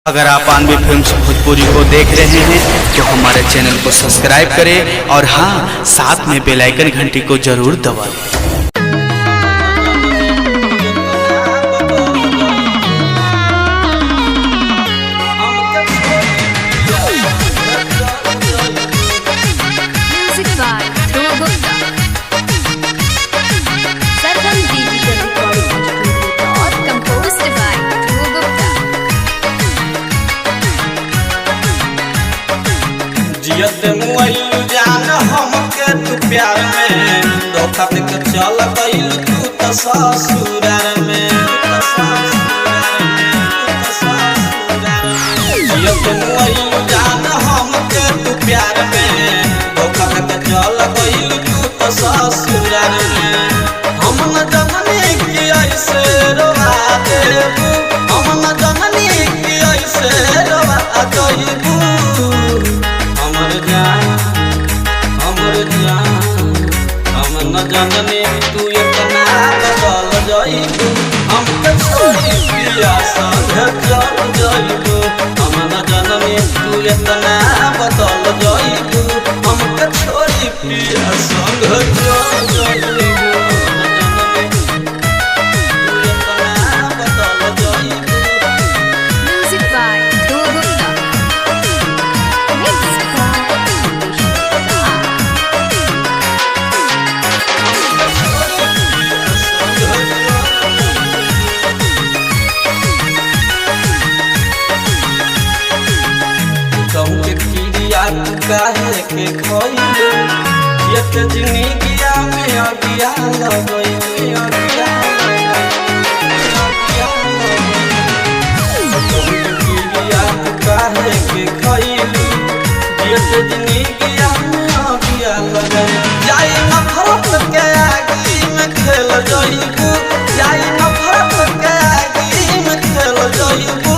अगर आप आनवी फिल्म्स भोजपुरी को देख रहे हैं तो हमारे चैनल को सब्सक्राइब करें और हाँ, साथ में बेल आइकन घंटी को जरूर दबाएं। जियत मुआइल जान हमके तू प्यार में धोखा देके चल गइल तू त ससुरार में जियत मुआइल जान हमके तू प्यार में धोखा देके चल गइल तू त ससुरार में हम न जननी कि ऐसे रोवा देबू हम न जननी कि ऐसे रोवा देबू हम न जननी तू इतना बदल जाइबू हमके छोड़ी पिया संग चल जाइबू हम न जननी तू इतना बदल जाइबू हमके छोड़ी पिया संग चल जाइबू काहे के खोइले एक जिंदगिया में अगिया लगइले अगिया काहे के खोइले एक जिंदगिया में अगिया लगइले जाई नफरत के आगी में खेल जाइबू जाई नफरत के आगी में खेल जाइबू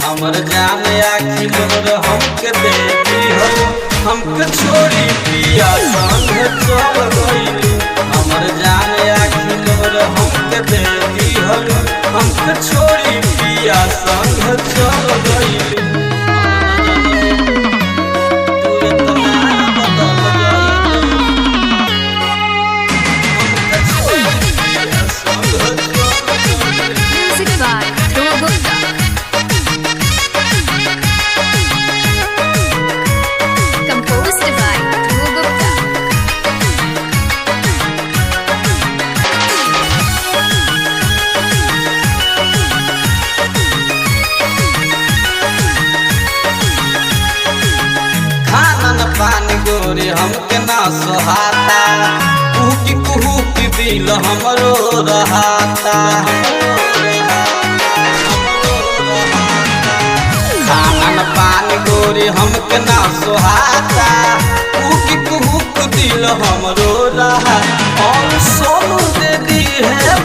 हमर जान आखिर मोर हमके देती हो हमके छोड़ी पिया संग चल गइल हमर जान आखिर मोर हमके देती हो हमके छोड़ी पिया संग चल गइल पानी गोरे हमके ना सोहाता कुहू की दिल हमरो रहाता खाना न पानी गोरे हमके ना सोहाता कुहू की दिल हमरो रहा और सोनू दे दी है